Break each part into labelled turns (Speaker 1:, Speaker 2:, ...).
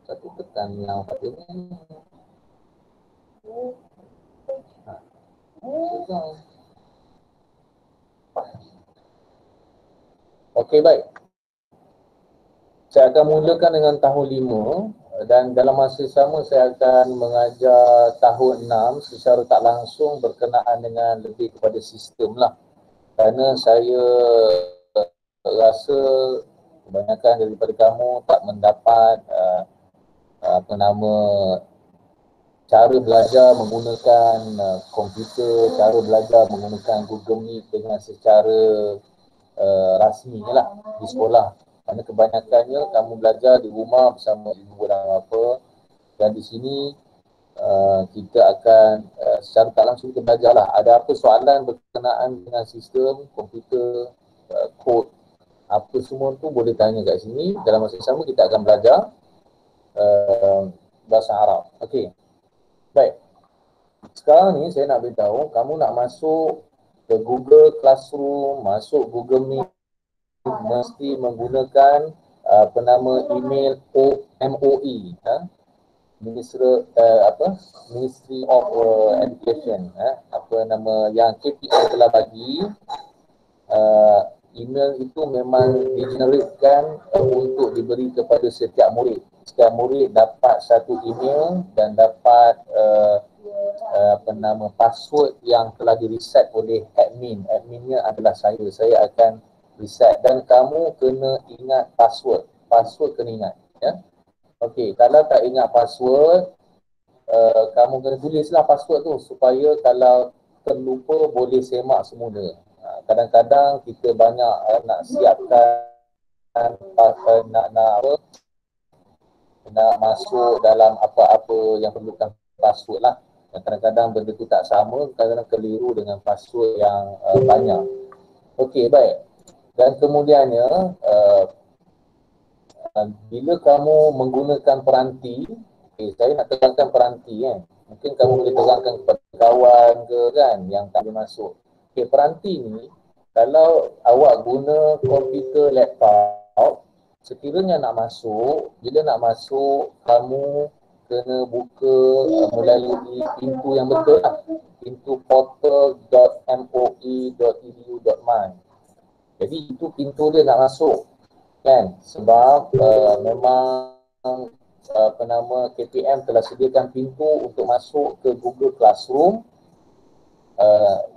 Speaker 1: Satu tekan yang patutnya. Okey, baik. Saya akan mulakan dengan tahun 5 dan dalam masa sama saya akan mengajar tahun 6 secara tak langsung berkenaan dengan lebih kepada sistem lah. Kerana saya rasa kebanyakan daripada kamu tak mendapat cara belajar menggunakan komputer, cara belajar menggunakan Google Meet dengan secara rasminya lah di sekolah. Kerana kebanyakannya kamu belajar di rumah bersama ibu dan bapa, dan di sini kita akan secara tak langsung kita belajar lah. Ada apa soalan berkenaan dengan sistem, komputer, kod, apa semua tu boleh tanya kat sini. Dalam masa sama kita akan belajar bahasa Arab. Okey. Baik. Sekarang ni saya nak beritahu, kamu nak masuk ke Google Classroom, masuk Google Meet, mesti menggunakan email MOE, Ministry of Education, yang KPM telah bagi. Email itu memang digeneratekan untuk diberi kepada setiap murid. Setiap murid dapat satu email dan dapat password yang telah di-reset oleh admin. Adminnya adalah saya. Saya akan reset dan kamu kena ingat password. Password kena ingat, ya. Okey, kalau tak ingat password, kamu kena tulislah password tu supaya kalau terlupa boleh semak semula. Kadang-kadang kita banyak nak siapkan nak masuk dalam apa-apa yang perlukan password lah. Kadang-kadang benda tu tak sama, kadang-kadang keliru dengan password yang banyak. Okey, baik. Dan kemudiannya bila kamu menggunakan peranti, saya nak terangkan peranti kan. Mungkin kamu boleh terangkan kepada kawan ke kan yang tak boleh masuk. Okey, peranti ni kalau awak guna komputer laptop, sekiranya nak masuk, bila nak masuk kamu kena buka melalui pintu yang betul lah. Pintu portal.moe.edu.my. Jadi itu pintu dia nak masuk kan, sebab memang KPM telah sediakan pintu untuk masuk ke Google Classroom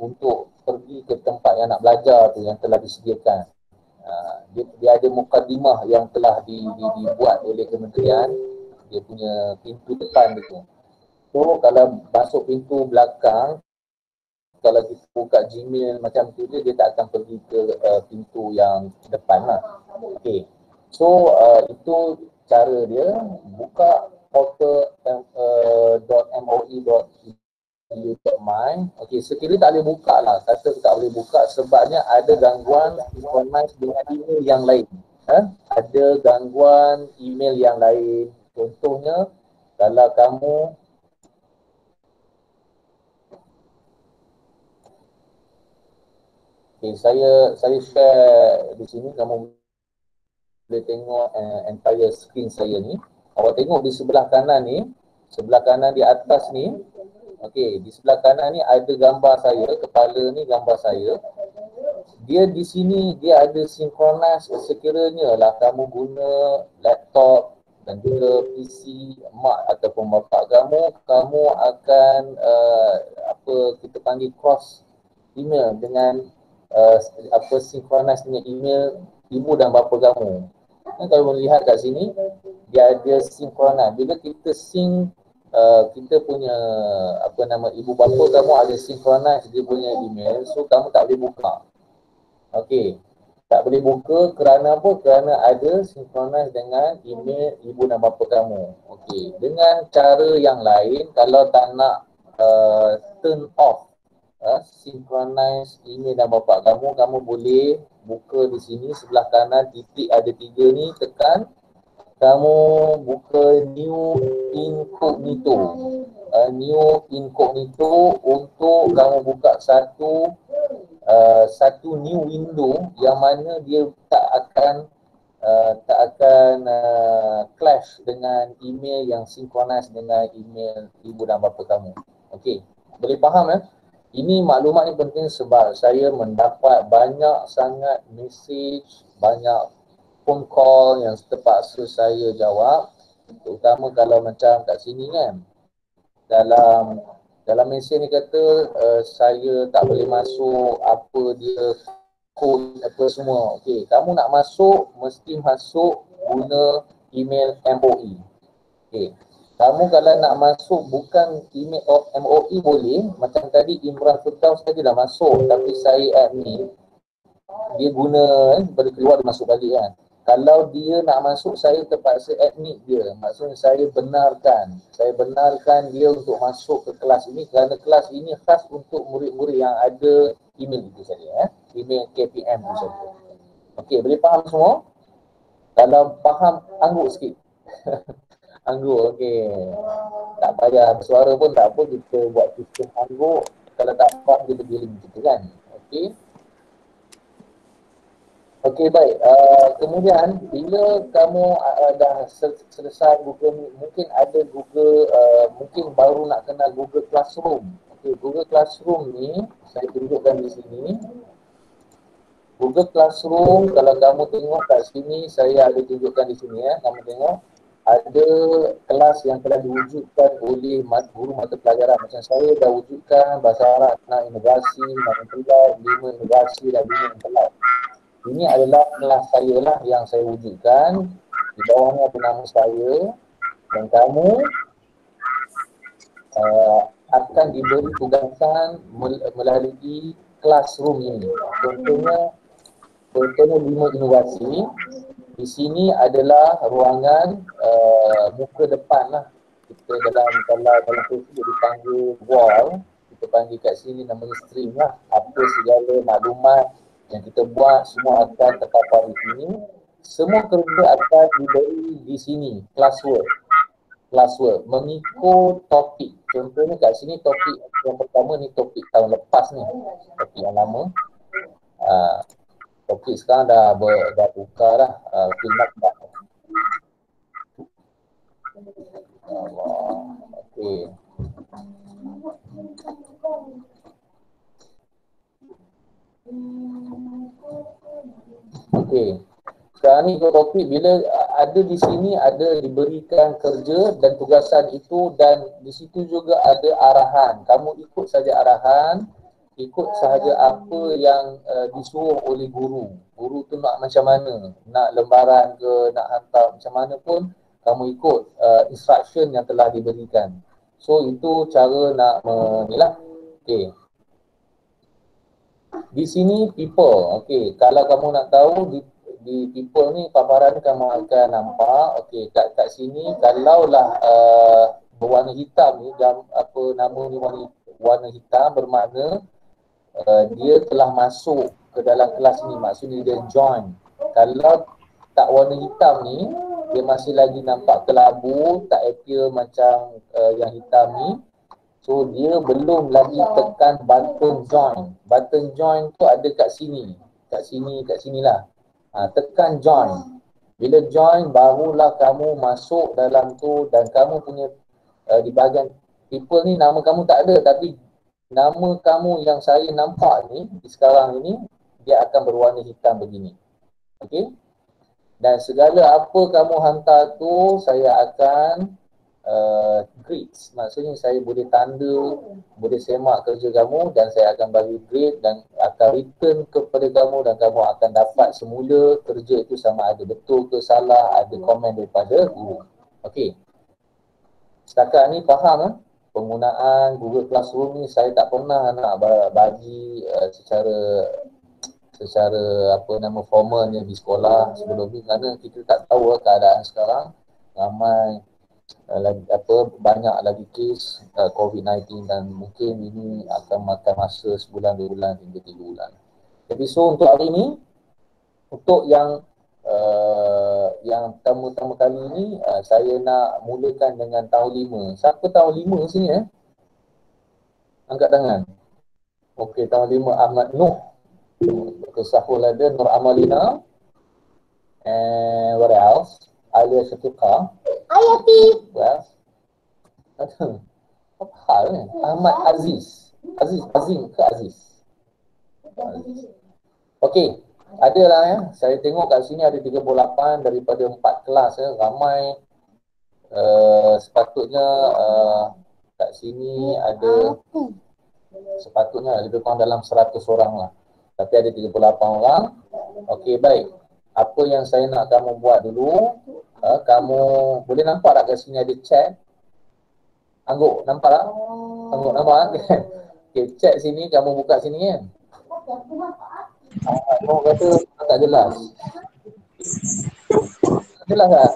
Speaker 1: untuk pergi ke tempat yang nak belajar tu yang telah disediakan. Dia ada mukadimah yang telah dibuat oleh kementerian, dia punya pintu depan tu. So kalau masuk pintu belakang, kalau kita buka Gmail macam tu dia tak akan pergi ke pintu yang depan lah. Okey. So itu cara dia. Buka portal.moe.edu.my. Okey, sekiranya tak boleh buka lah, kata tak boleh buka sebabnya ada gangguan synchronize dengan email yang lain. Ada gangguan email yang lain. Contohnya kalau kamu saya share di sini, kamu boleh tengok entire screen saya ni. Awak tengok di sebelah kanan ni, sebelah kanan di atas ni. Okey, di sebelah kanan ni ada gambar saya, kepala ni gambar saya. Dia di sini dia ada synchronize sekiranya lah kamu guna laptop dan juga PC mak ataupun bapa kamu akan kita panggil cross email dengan synchronize dengan email ibu dan bapa kamu. Kalau melihat kat sini dia ada synchronize. Bila kita sync kita punya ibu bapa kamu ada synchronize dia punya email, so kamu tak boleh buka. Okey, tak boleh buka kerana apa? Kerana ada synchronize dengan email ibu dan bapa kamu. Okey, dengan cara yang lain, kalau tak nak turn off synchronize email dan bapa kamu boleh buka di sini sebelah kanan, titik ada 3 ni, tekan, kamu buka new incognito. New incognito untuk kamu buka satu satu new window yang mana dia tak akan clash dengan email yang synchronize dengan email ibu dan bapa kamu. Okey, boleh faham ya? Ini maklumat ni penting sebab saya mendapat banyak sangat message, banyak phone call yang terpaksa saya jawab, terutama kalau macam kat sini kan. Dalam mesej ni kata saya tak boleh masuk, apa dia kod apa semua. Okey, kamu nak masuk mesti masuk guna email MOE. Okey. Kamu kalau nak masuk bukan email MOE boleh, macam tadi Imran Firdaus tadi dah masuk tapi saya admin, dia guna baru keluar dia masuk balik kan. Kalau dia nak masuk, saya terpaksa admit dia. Maksudnya saya benarkan dia untuk masuk ke kelas ini kerana kelas ini khas untuk murid-murid yang ada email itu saja, email KPM itu saja. Okey, boleh faham semua? Kalau faham, angguk sikit. Angguk, okey. Tak payah bersuara pun tak apa, kita buat sistem angguk. Kalau tak faham, dia bergiling gitu kan. Okey. Okey, baik. Kemudian bila kamu dah selesai Google Meet, mungkin ada Google, mungkin baru nak kenal Google Classroom. Okey, Google Classroom ni saya tunjukkan di sini. Google Classroom, kalau kamu tengok kat sini, saya ada tunjukkan di sini ya. Kamu tengok ada kelas yang telah diwujudkan oleh guru mata pelajaran. Macam saya dah wujudkan bahasa Arab, nak imigrasi, nak intellek, 5 imigrasi dan 5 intellek. Ini adalah kelas saya lah yang saya wujudkan. Di bawahnya ada nama saya dan kamu akan diberi tugasan melalui classroom ini. Contohnya 5 inovasi. Di sini adalah ruangan muka depan lah. Kita kalau kursi dipanggil wall, kita panggil kat sini namanya stream lah. Apa segala maklumat yang kita buat semua akan terpapar di sini. Semua kerja akan diberi di sini, classwork mengikut topik. Contohnya kat sini topik yang pertama ni topik tahun lepas ni, topik yang lama. Topik sekarang dah tukar dah. Filmat dah. Allah. Okey. Okey. Sekarang ni topik bila ada di sini ada diberikan kerja dan tugasan itu dan di situ juga ada arahan. Kamu ikut saja arahan, ikut sahaja apa yang disuruh oleh guru. Guru tu nak macam mana, nak lembaran ke, nak hantar macam mana pun kamu ikut instruction yang telah diberikan. So itu cara nak menilah. Okey. Di sini people. Okey, kalau kamu nak tahu di people ni paparan kamu akan nampak. Okey, kat sini kalaulah berwarna hitam ni, apa nama ni, warna hitam bermakna dia telah masuk ke dalam kelas ni, maksudnya dia join. Kalau tak warna hitam ni, dia masih lagi nampak kelabu, tak appear macam yang hitam ni. So dia belum lagi tekan button join. Button join tu ada kat sini. Kat sinilah. Tekan join. Bila join barulah kamu masuk dalam tu dan kamu punya di bahagian people ni nama kamu tak ada, tapi nama kamu yang saya nampak ni sekarang ini dia akan berwarna hitam begini. Okey? Dan segala apa kamu hantar tu saya akan grades. Maksudnya saya boleh tanda, boleh semak kerja kamu dan saya akan bagi grade dan akan return kepada kamu dan kamu akan dapat semula kerja itu sama ada betul ke salah, ada komen daripada guru. Okey. Setakat ni faham penggunaan Google Classroom ni. Saya tak pernah nak bagi secara apa nama formalnya di sekolah sebelum ni kerana kita tak tahu keadaan sekarang. Ramai banyak lagi kes COVID-19 dan mungkin ini akan makan masa sebulan, 2 bulan hingga 3 bulan. Jadi so untuk hari ini, untuk yang pertama kali ini saya nak mulakan dengan tahun 5. Siapa tahun 5 sini Angkat tangan. Okey, tahun 5 Ahmad Noh. Sahul ada, Nur Amalina, and what else? Alia Syafiqah.
Speaker 2: Ayati.
Speaker 1: Well, apa hal ni? Ahmad Aziz. Azim ke Aziz? Aziz. Okey, ada lah ya. Saya tengok kat sini ada 38 daripada 4 kelas ya. Ramai. Sepatutnya kat sini ada sepatutnya lebih kurang dalam 100 orang lah. Tapi ada 38 orang. Okey, baik. Apa yang saya nak kamu buat dulu, kamu boleh nampak tak kat sini ada chat? Angguk, nampak tak? Angguk nampak kan? Okey, chat sini, kamu buka sini kan? Kamu kata tak jelas. Jelas tak?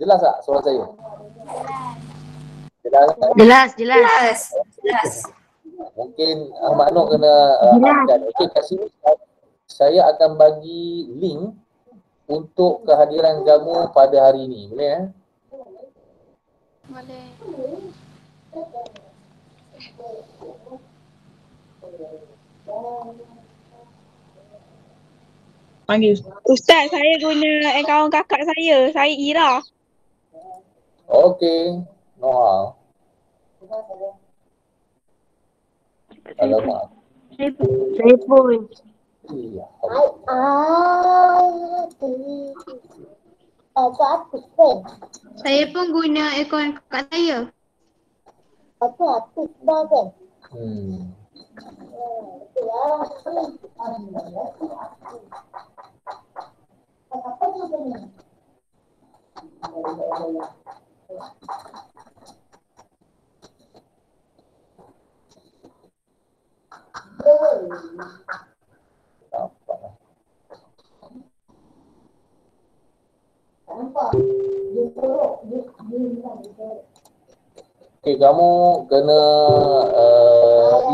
Speaker 1: Jelas tak suara saya? Jelas tak?
Speaker 2: Jelas.
Speaker 1: Mungkin Ahmad Nur kena update. Okey, kat sini saya akan bagi link untuk kehadiran kamu pada hari ini. Boleh ya?
Speaker 2: Boleh.
Speaker 3: Panggil. Ustaz, saya guna akaun kakak saya Ira.
Speaker 1: Okey. Noha. Alamak.
Speaker 2: Saya pun.
Speaker 1: Iya.
Speaker 2: Saya pun guna akaun kakak saya.
Speaker 1: Hmm. Okey, kamu kena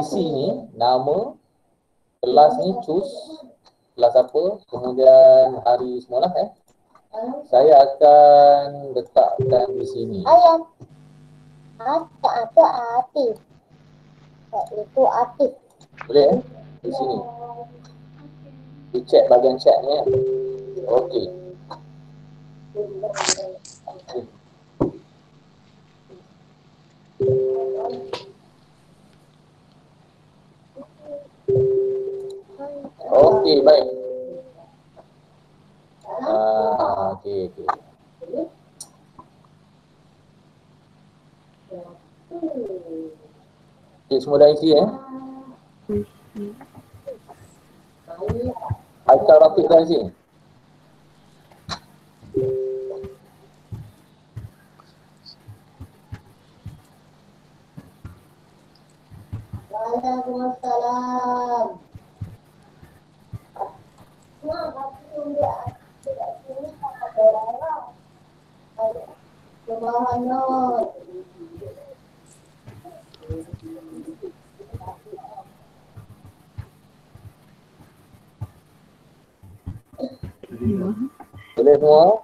Speaker 1: isi ni nama, kelas ni choose kelas apa, kemudian hari semualah Saya akan letakkan di sini.
Speaker 2: Ayam. Ada Atif. Itu Atif.
Speaker 1: Boleh di sini. Di chat, bahagian chat ni Okey. Okey, baik. Okey. Okey, semua dah isi Aikal Rafiq dah isi.
Speaker 2: Waalaikumsalam. Subhanallah.
Speaker 1: Boleh semua?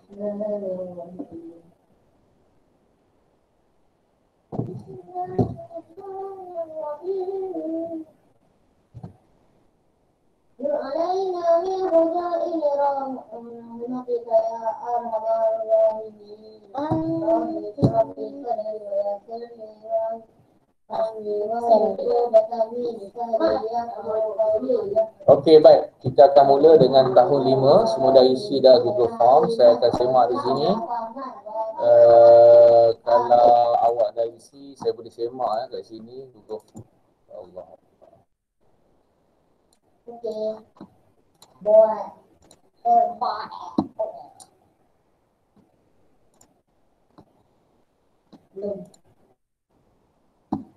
Speaker 2: Bismillahirrahmanirrahim. علينا من خزائن رحمتك يا أرحم الراحمين. رب اشرح لي صدري ويسر لي أمري واحلل عقدة من لساني يفقهوا قولي.
Speaker 1: Okey, baik. Kita akan mula dengan tahun 5. Semua dah isi dah Google Form. Saya akan semak di sini. Kalau awak dah isi, saya boleh semak kat sini Google Form. Allah.
Speaker 2: Okey. Buat terbaik.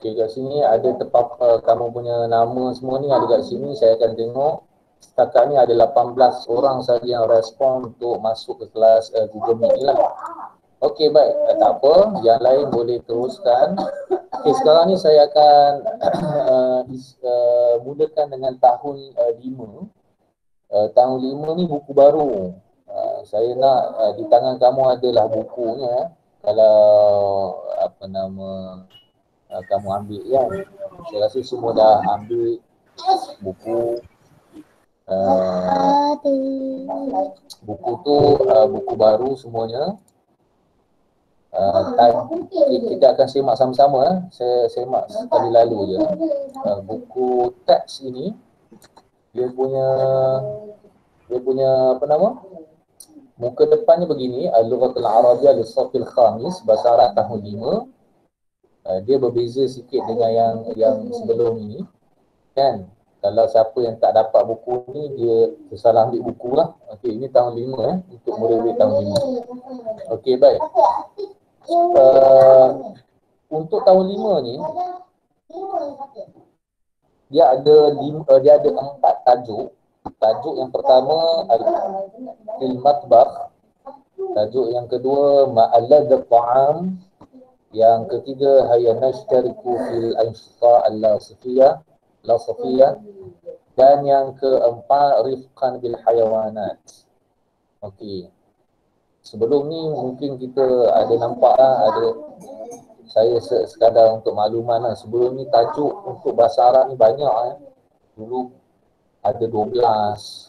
Speaker 1: Okey, kat sini ada terpapar kamu punya nama semua ni ada kat sini. Saya akan tengok. Setakat ni ada 18 orang saja yang respon untuk masuk ke kelas Google Meet ni lah. Okey, baik. Tak apa, yang lain boleh teruskan. Okey, sekarang ni saya akan mulakan dengan tahun 5. Tahun 5 ni buku baru. Saya nak di tangan kamu adalah bukunya. Kalau apa nama kamu ambil kan. Saya rasa semua dah ambil buku. Buku tu buku baru semuanya. Kita akan semak sama-sama. Saya semak sekali lalu je. Buku teks ini dia punya apa nama? Muka depannya begini, Al-Lughatul Arabiyyah Lis-Saffil Khamis, bahasa Arab tahun 5. Dia berbeza sikit dengan yang sebelum ini. Kan? Kalau siapa yang tak dapat buku ni, dia tersalah ambil buku lah. Okey, ini tahun 5 untuk murid-murid tahun 5. Okey, baik. Untuk tahun 5 ni, dia ada 4 tajuk. Tajuk yang pertama Al-Matbakh. Tajuk yang kedua Ma'alladz Ta'am. Yang ketiga Hayya Nashtariku fil Anshita Al-Lasafiyah. Dan yang keempat Rifqan bil Hayawanat. Okey. Sebelum ni mungkin kita ada nampak lah, ada saya sekadar untuk makluman lah. Sebelum ni tajuk untuk bahasa Arab ni banyak. Dulu ada 12,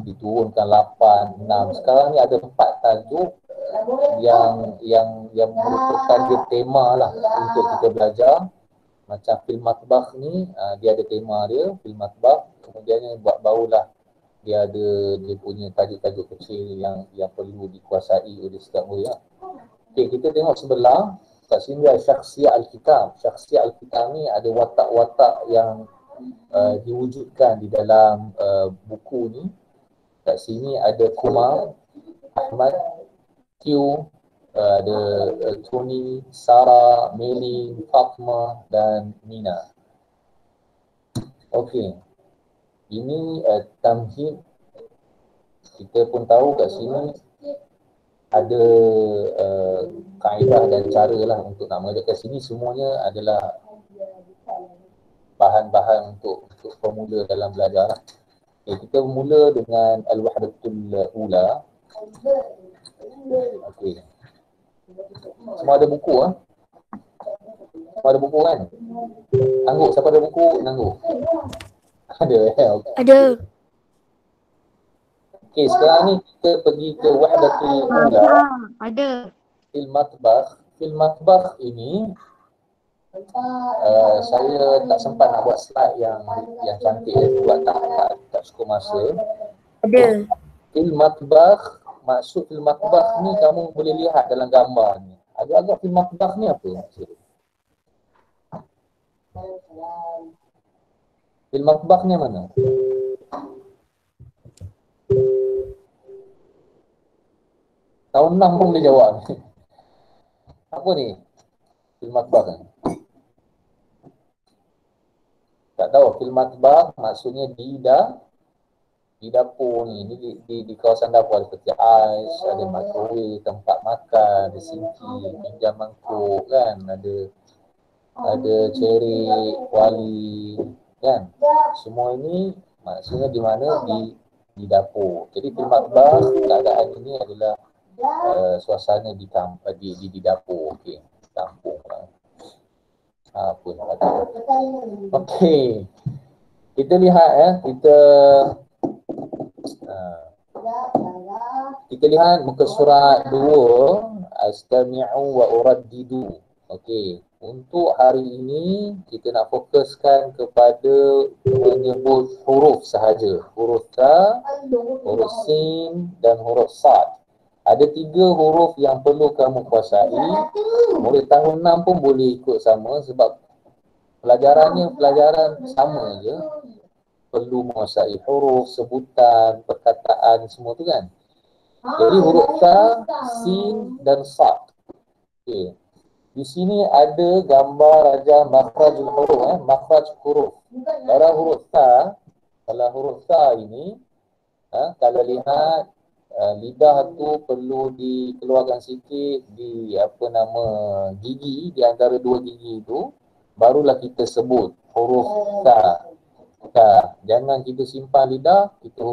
Speaker 1: diturunkan 8, 6. Sekarang ni ada 4 tajuk yang merupakan dia tema lah untuk kita belajar. Macam Fil Matbakh ni, dia ada tema dia, Fil Matbakh. Kemudiannya buat barulah dia ada dia punya tajuk-tajuk kecil yang perlu dikuasai oleh setiap murid. Okey, kita tengok sebelah. Kat sini ada Syakhsiyah Al-Kitab. Syakhsiyah Al-Kitab ni ada watak-watak yang diwujudkan di dalam buku ni. Kat sini ada Kumar, Ahmad, Q, ada Tony, Sarah, Meli, Fatma dan Nina. Okey. Ini tamhid. Kita pun tahu kat sini ada kaedah dan cara lah untuk nak mengajar. Kat sini semuanya adalah bahan-bahan untuk pemula dalam belajar lah. Okay, kita mula dengan Al-Wahdatul Ula. Okey. Semua ada buku ah. Semua ada buku kan? Angguk, siapa ada buku? Angguk. Ada okay.
Speaker 4: Ada.
Speaker 1: Okey, sekarang ni kita pergi ke Wahdatul Ula.
Speaker 2: Ada.
Speaker 1: Fil Matbakh. Fil Matbakh ini saya tak sempat nak buat slide yang cantik sebab tak cukup masa.
Speaker 4: Ada.
Speaker 1: Fil Matbakh, maksud Fil Matbakh ni kamu boleh lihat dalam gambar ni. Agak-agak Fil Matbakh ni apa maksud? Fil Matbakh ni mana? Tahun 6 pun boleh jawab. Apa ni? Fil Matbakh ni. Tak tahu, Fil Matbakh maksudnya di dapur ni, di kawasan dapur ada peti ais, ada microwave, tempat makan, ada sinki, pinjam mangkuk kan, ada cerik, kuali kan. Semua ini maksudnya di mana di dapur. Jadi Fil Matbakh keadaan ini adalah suasana di dapur. Okey, kampung lah. Apa nak kata. Okey. Kita lihat kita lihat muka surat 2, Astami'u wa uraddidu. Okey. Untuk hari ini kita nak fokuskan kepada menyebut huruf sahaja. Huruf ta, huruf sin dan huruf sad. Ada 3 huruf yang perlu kamu kuasai. Murid tahun 6 pun boleh ikut sama sebab pelajaran sama je. Perlu menguasai huruf, sebutan, perkataan, semua tu kan. Jadi huruf ta, sin dan sad. Okey. Di sini ada gambar raja makhrajul huruf, makhraj huruf. Pada huruf ta, Kalau huruf sa ini, kalau lihat lidah tu perlu dikeluarkan sikit di apa nama gigi, di antara dua gigi itu, barulah kita sebut huruf sa. Jangan kita simpan lidah, kita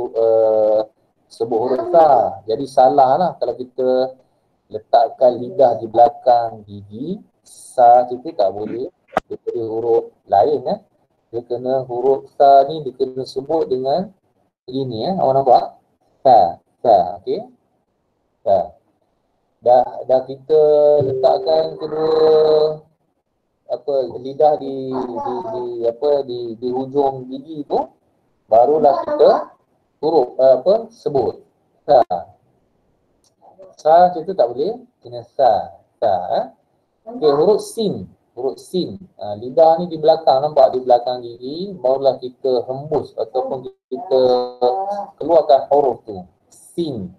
Speaker 1: sebut huruf sa. Jadi salah lah kalau kita letakkan lidah di belakang gigi, sa itu tak boleh. Dia kena huruf lain Dia kena huruf sa ni dia kena sebut dengan begini awak nampak? Sa, okey. Dah kita letakkan kedua apa lidah di hujung gigi tu, barulah kita huruf sebut sa. Sa itu tak boleh, kena sa. Okey, huruf sin. Lidah ni di belakang, nampak di belakang gigi, barulah kita hembus ataupun kita keluarkan huruf tu. Sin.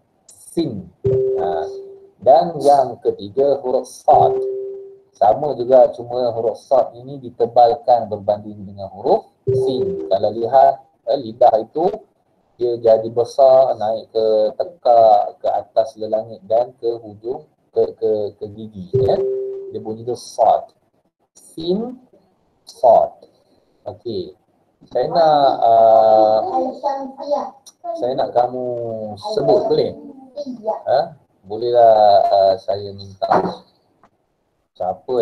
Speaker 1: Dan yang ketiga huruf sad. Sama juga, cuma huruf sad ini ditebalkan berbanding dengan huruf sin. Kalau lihat lidah itu dia jadi besar, naik ke tekak, ke atas lelangit dan ke hujung ke gigi Dia bunyi tu sad. Sin, sad. Okey. Saya nak kamu sebut, boleh? Bolehlah saya minta. Siapa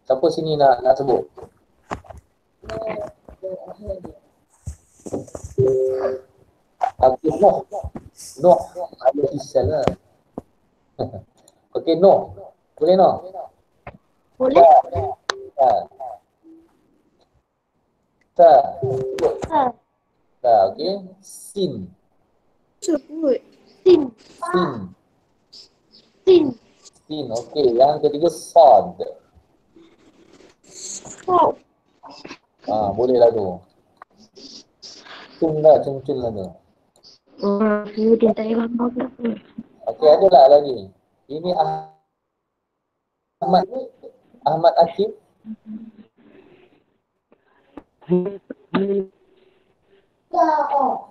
Speaker 1: Siapa sini nak sebut? Okey, Noh alaihissalam. Okey, Noh. Boleh, Noh?
Speaker 2: Boleh.
Speaker 1: Okey. Sin.
Speaker 2: Sebut. Sin.
Speaker 1: Okey. Yang ketiga sad. Bolehlah tu. Cun lah tu.
Speaker 2: Dia tak payah apa.
Speaker 1: Okey, ada lah lagi. Ini Ahmad Akif.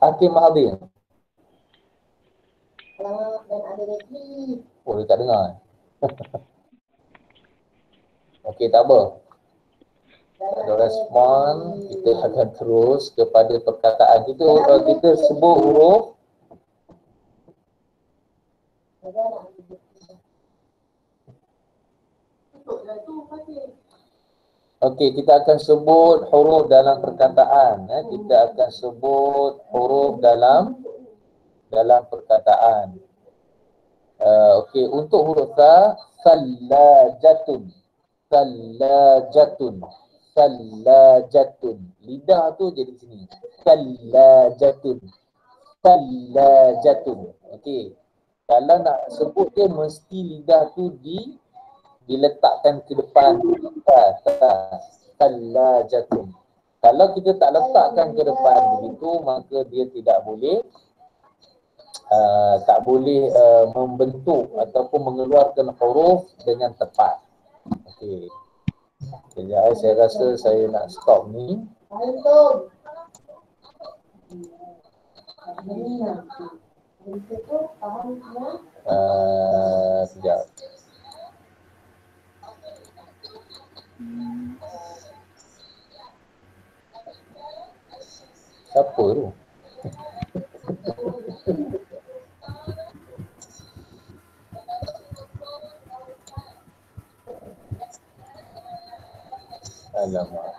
Speaker 1: Hakim Mahathir. Dan ada lagi. Dia tak dengar. Okey, tak apa. Ada respon, kita akan terus kepada perkataan. Kita sebut huruf. Okey, kita akan sebut huruf dalam perkataan. Kita akan sebut huruf dalam perkataan. Okey, untuk huruf ta, sallajatun. Lidah tu jadi sini. Sallajatun. Okey. Kalau nak sebut dia, mesti lidah tu diletakkan ke depan. Sallajatun. Kalau kita tak letakkan ke depan begitu, maka dia tidak boleh membentuk ataupun mengeluarkan huruf dengan tepat. Okey. Sekejap, saya rasa saya nak stop ni. Sekejap. Siapa tu? Alamak.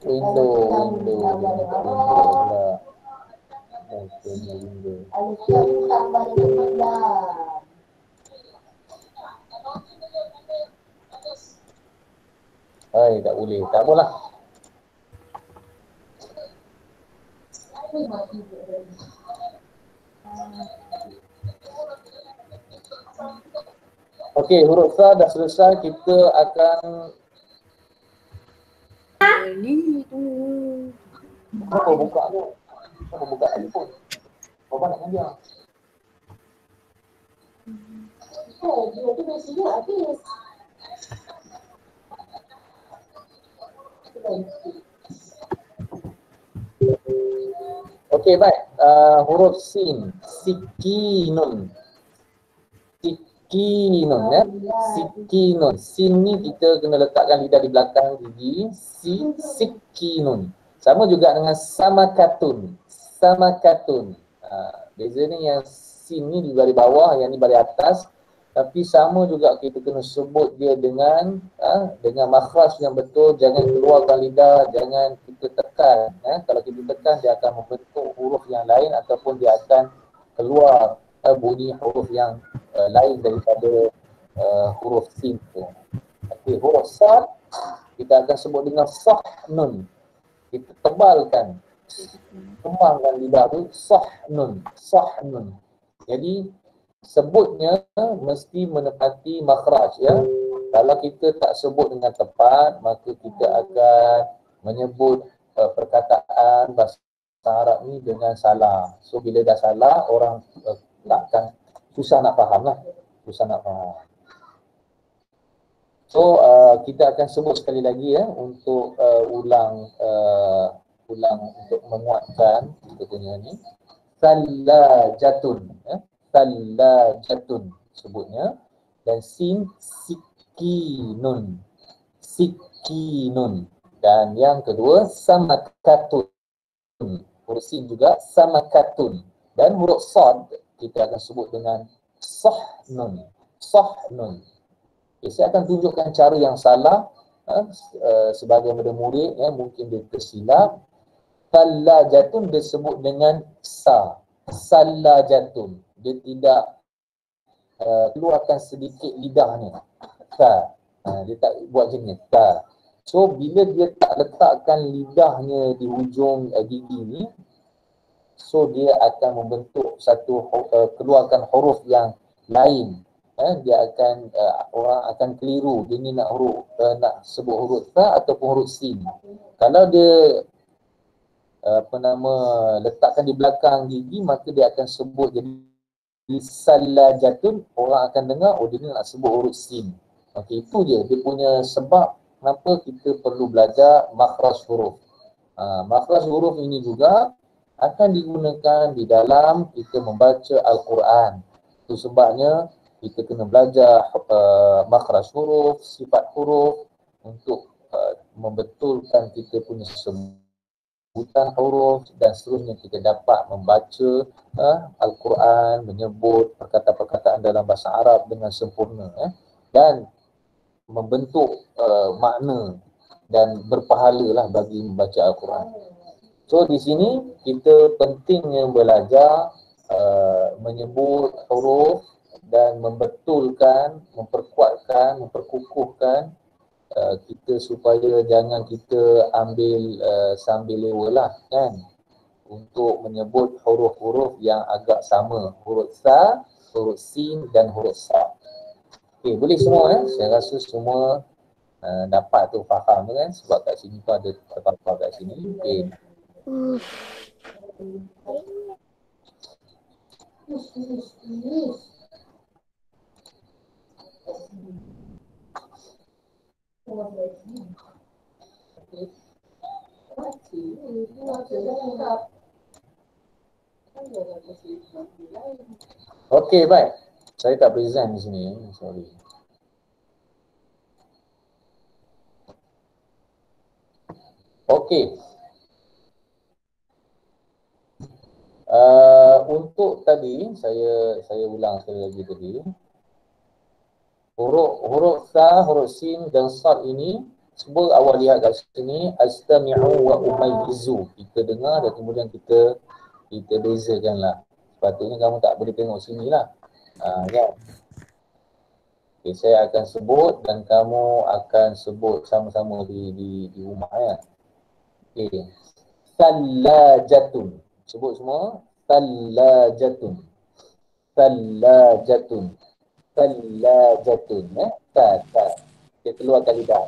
Speaker 1: Window lah. Tak boleh. Tak apalah. Okey, huruf sa dah selesai. Kita akan apa buka tu? Apa buka telefon? Bapak nak kerja. Dia tu mesti habis. Okey, baik. Huruf sin, sikinun. Sikinun ya. Sikinun. Sin ni kita kena letakkan lidah di belakang gigi. Sikinun. Sama juga dengan samakatun. Samakatun. Beza ni yang sin ni di baris bawah, yang ni baris atas. Tapi sama juga kita kena sebut dia dengan makhraj yang betul. Jangan keluarkan lidah, jangan kita tekan. Kalau kita tekan, dia akan membentuk huruf yang lain ataupun dia akan keluar bunyi huruf yang lain daripada huruf sin tu. Okey, huruf sad kita akan sebut dengan sahnun. Kita tebalkan, kembangkan lidah tu, sahnun, sahnun. Jadi sebutnya mesti menepati makhraj ya. Kalau kita tak sebut dengan tepat, maka kita akan menyebut perkataan bahasa Arab ni dengan salah. So bila dah salah, orang takkan susah nak faham lah. Susah nak faham. So kita akan sebut sekali lagi ya untuk ulang untuk menguatkan kita punya ni. Thalajatun ya. Thalajatun sebutnya. Dan sin sikinun. Sikinun. Dan yang kedua samakatun. Huruf sin juga samakatun. Dan huruf sad kita akan sebut dengan sahnun. Sahnun. Okay, saya akan tunjukkan cara yang salah sebagai murid ya, mungkin dia tersilap. Thalajatun disebut dengan sa. Salajatun. Dia tidak keluarkan sedikit lidahnya. Ta. Dia tak buat macam ni. Ta. So bila dia tak letakkan lidahnya di hujung gigi ni, so dia akan membentuk satu keluarkan huruf yang lain. Dia akan orang akan keliru dia ni nak huruf nak sebut huruf ta ataupun huruf sin. Kalau dia letakkan di belakang gigi, maka dia akan sebut jadi salajatun. Orang akan dengar dia ni nak sebut huruf sin. Okey, itu je dia punya sebab kenapa kita perlu belajar makhraj huruf. Makhraj huruf ini juga akan digunakan di dalam kita membaca Al-Quran. Itu sebabnya kita kena belajar makhraj huruf, sifat huruf untuk membetulkan kita punya sebutan huruf dan seterusnya kita dapat membaca Al-Quran, menyebut perkataan-perkataan dalam bahasa Arab dengan sempurna dan membentuk makna dan berpahalalah bagi membaca Al-Quran. So di sini kita pentingnya belajar menyebut huruf dan membetulkan, memperkuatkan, memperkukuhkan kita supaya jangan kita ambil sambil lewa lah kan, untuk menyebut huruf-huruf yang agak sama, huruf sa, huruf sin dan huruf sa. Okey, boleh semua saya rasa semua dapat tu, faham kan, sebab kat sini pun ada apa-apa kat sini. Okey. Okey, baik. Saya tak present di sini, sorry. Okey. Untuk tadi saya ulang sekali lagi tadi. Huruf sa, huruf sin dan sad ini sebut awal lihat kat sini astami'u wa umayyizu. Kita dengar dan kemudian kita bezakanlah. Sepatutnya kamu tak boleh tengok sini lah. Kan? Okay, saya akan sebut dan kamu akan sebut sama-sama di rumah ya. Okay. Thalajatun. Sebut semua. Thalajatun. Thalajatun. Thalajatun. Ta. Dia keluarkan lidah.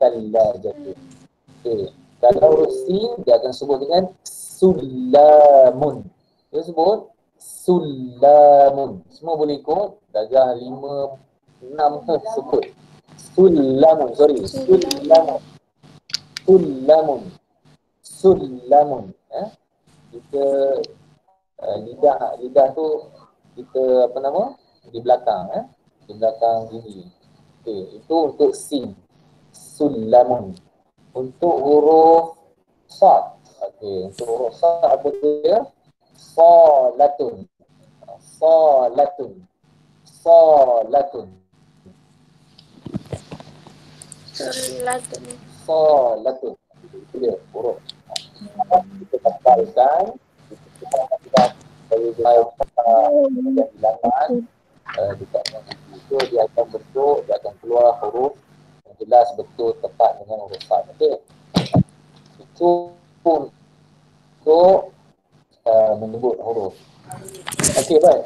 Speaker 1: Thalajatun. Okay. Kalau sin, dia akan sebut dengan sulamun. Dia sebut sulamun. Semua boleh ikut. Darjah 5, 6 ke sebut. Sulamun. Sulamun. Kita lidah tu kita apa nama? Di belakang Di belakang gigi. Okey, itu untuk sin. Sulamun. Untuk huruf sad. Okey, untuk huruf sad apa dia? Salatun. Salatun. Salatun. Salatun. Itu dia huruf. Kita tafalkan. Kita dari bilangan dekat itu dia akan bentuk, dia akan keluar huruf yang jelas betul tepat dengan huruf sad. Okey. Itu untuk menyebut huruf. Okey, baik.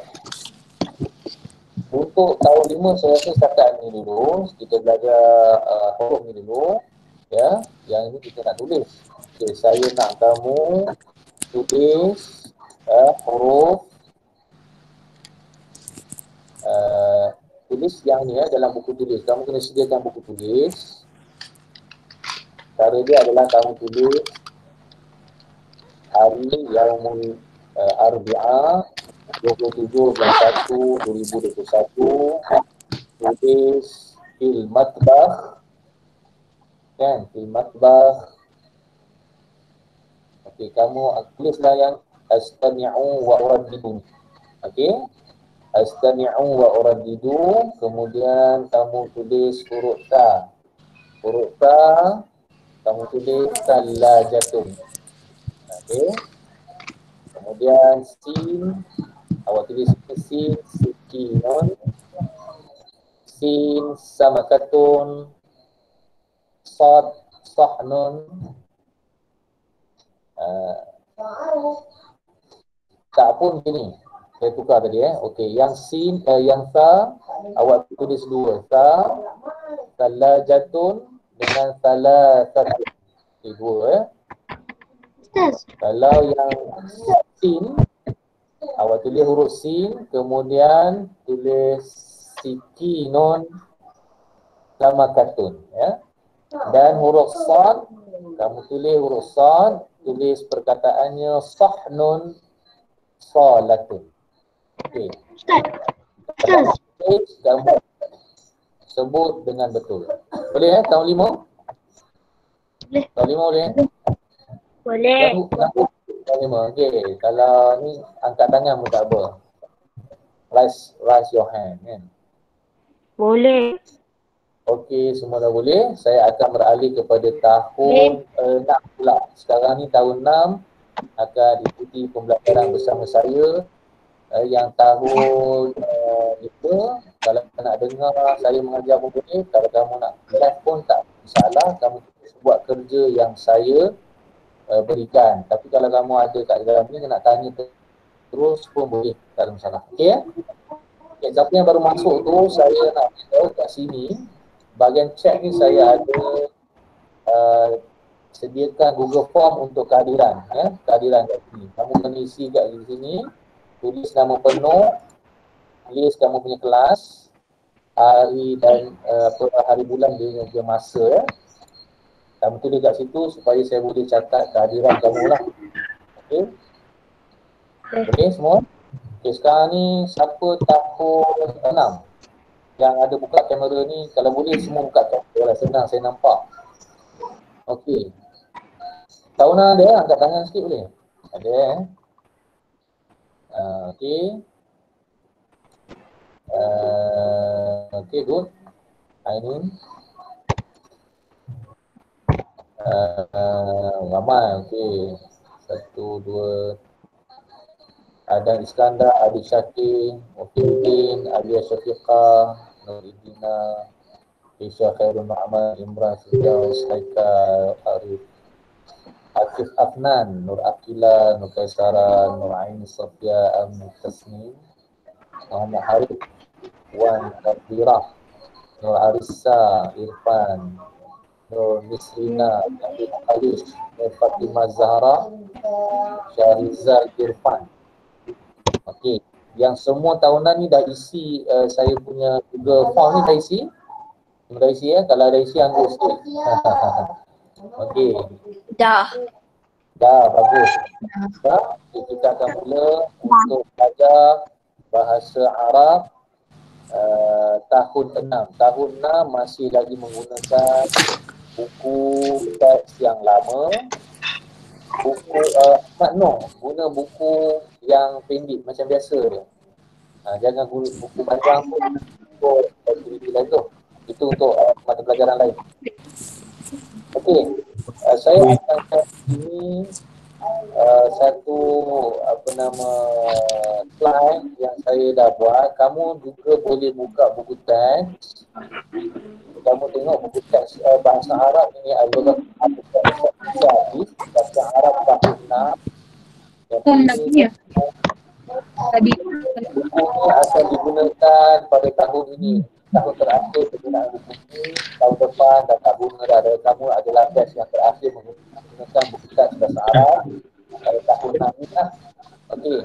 Speaker 1: Untuk tahun 5 saya rasa setakat ni dulu. Kita belajar huruf ni dulu. Ya, yang ini kita nak tulis. Okey, saya nak kamu tulis huruf tulis yang ni dalam buku tulis. Kamu kena sediakan buku tulis. Cara dia adalah kamu tulis hari Yaumul Arbi'ah 27 bulan 1 2021, tulis fil matbakh kan, fil matbakh. Okey, kamu tulislah yang astami'u wa uraddidu. Okey, astami'u wa uraddidu, kemudian kamu tulis huruf ta. Huruf ta kamu tulis thalajatun. Okey, kemudian sin awak tulis sin sikinun, sin samakatun, sad sahnun. Tak pun gini. Saya tukar tadi Okey, yang sin yang ta awak tulis dua. Ta thalajatun dengan thalathatun. Okey, dua Kalau yang sin awak tulis huruf sin, kemudian tulis sikinun sama katun Dan huruf sad, kamu tulis huruf sad, tulis perkataannya sahnun salatun. Okey. Ustaz. Kamu sebut dengan betul. Boleh tahun 5? Boleh. Tahun 5 boleh
Speaker 3: Boleh.
Speaker 1: Tahun 5. Okey, kalau ni angkat tangan pun tak apa. Raise your hand kan.
Speaker 3: Boleh.
Speaker 1: Okey, semua dah boleh. Saya akan beralih kepada tahun 6 pula. Sekarang ni tahun 6 akan ikuti pembelajaran bersama saya. Yang tahun 5, kalau nak dengar saya mengajar pun boleh. Kalau kamu nak live pun tak masalah. Kamu buat kerja yang saya berikan. Tapi kalau kamu ada kat dalam ni nak tanya terus pun boleh. Tak ada masalah. Okey Okay, siapa yang baru masuk tu saya nak beritahu kat sini. Bahagian chat ni saya ada sediakan Google Form untuk kehadiran kehadiran kat sini. Kamu kena isi kat sini, tulis nama penuh, tulis kamu punya kelas, hari dan hari bulan dia masa Kamu tulis kat situ supaya saya boleh catat kehadiran kamu lah. Okey. Okey semua. Okey, sekarang ni siapa tahun 6 yang ada buka kamera ni, kalau boleh semua buka kamera lah, senang saya nampak. Okey. Tahunan ada, angkat tangan sikit boleh? Ada okey. Okey, good. Ainin. Ramai, okey. 1, 2. Adan Iskandar, Adi Syakir, Mufiuddin, Alia Syafiqah, Nur Idina, Isya Khairul Ma'amal, Imran Firdaus, Haikal, Arif, Akif Afnan, Nur Akila, Nur Kaisara, Nur Aini Sofia, Amin Tasnim, Muhammad Harif, Wan Kabirah, Nur Arissa, Irfan, Nur Nisrina, Nabil Khalif, Nur Fatimah Zahra, Syarizal Irfan. Okey, yang semua tahunan ni dah isi saya punya Google Form ni dah isi. Dah isi ya, kalau dah isi anggur sikit. Okey.
Speaker 2: Dah.
Speaker 1: Dah, bagus. Dah, kita akan mula untuk belajar bahasa Arab tahun 6. Tahun 6 masih lagi menggunakan buku teks yang lama. Buku guna buku yang pendek macam biasa je. Jangan guna buku panjang pun untuk aktiviti lain tu. Itu untuk mata pelajaran lain. Okey, saya akan share ini satu slide yang saya dah buat. Kamu juga boleh buka buku teks. Kamu tengok buku teks bahasa Arab ini adalah bahasa Arab tahun 6. Yang
Speaker 2: Tadi
Speaker 1: buku ini akan digunakan pada tahun ini. Tahun terakhir penggunaan buku ini, tahun depan dah tak guna dah. Kamu adalah batch yang terakhir menggunakan buku teks bahasa Arab pada tahun 6 ni lah. Okey.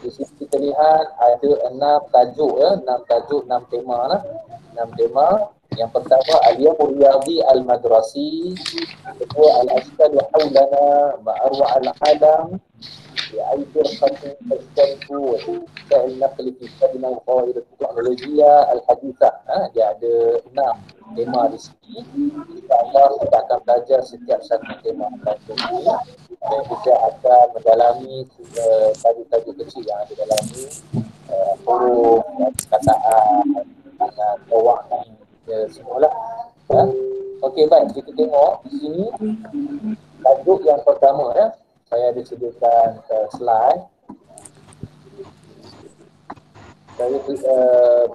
Speaker 1: Di sini kita lihat ada 6 tajuk ya, 6 tajuk, 6 tema lah. 6 tema. Yang pertama Al-Yawmul Riyadi Al-Madrasi, kedua Al-Ashkal Hawlana Ma'arwa Al-Alam Bi'aidir Khatim Al-Syarifu Al-Naqli Fi Sadina Al-Qawaid Al-Teknologiya Al-Hadithah. Dia ada 6 tema di sini. InsyaAllah kita akan belajar setiap satu tema tajuk ini dan kita akan mendalami tajuk-tajuk kecil yang ada dalam ini, huruf, kataan, pewarna, semualah. Okey, baik, kita tengok di sini tajuk yang pertama ya. Saya ada sediakan slide. Saya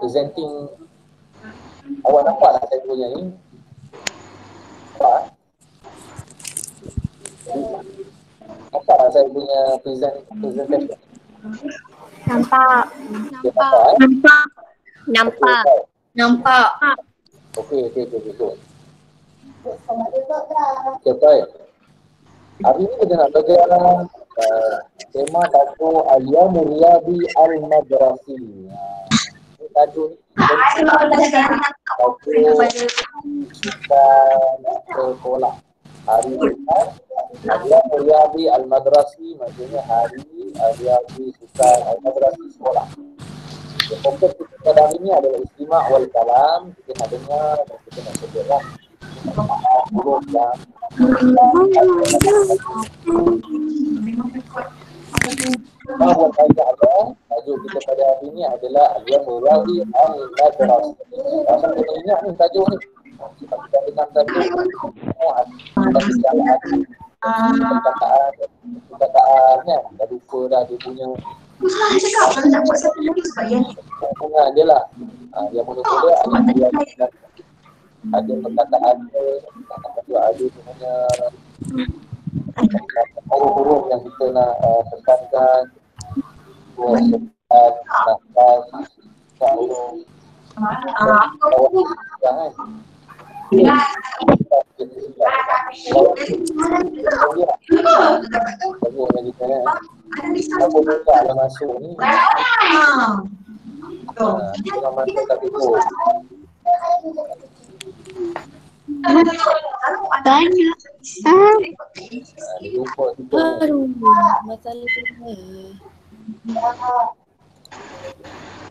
Speaker 1: presenting. Awak nampak tak saya punya ni? Nampak? Nampak tak saya punya presentation?
Speaker 2: nampak.
Speaker 1: Nampak?
Speaker 2: Nampak.
Speaker 1: Okay,
Speaker 2: Nampak.
Speaker 1: Okey. Okay, baik. Hari ini kita nak belajar tema tajuk Al-Yawmul Riyadi Al-Madrasi. Ini tajuk sekolah. Hari ini Al-Yawmul Riyadi Al-Madrasi maksudnya hari Al-Riyadi Al-Madrasi sekolah. Fokus kita pada hari ini adalah istimak wal kalam. Kita nak dengar dan kita nak sebutlah huruf dan bahawa tajuk kita pada hari ini adalah Al-Yawmul Riyadi Al-Madrasi. Asal kita ingat ni tajuk ni. Kita dengar tajuk perkataan kan. Dah lupa dah dia punya hubungan dia lah. Yang mula-mula ada perkataan dia, ada punya huruf-huruf yang kita nak tekankan, nafas, huruf, jangan. Bagus lagi kan. Apa benda ada masuk ni? Dengan mata tak tutup.
Speaker 2: Banyak.
Speaker 1: Dia lupa tutup.
Speaker 2: Masalah tu.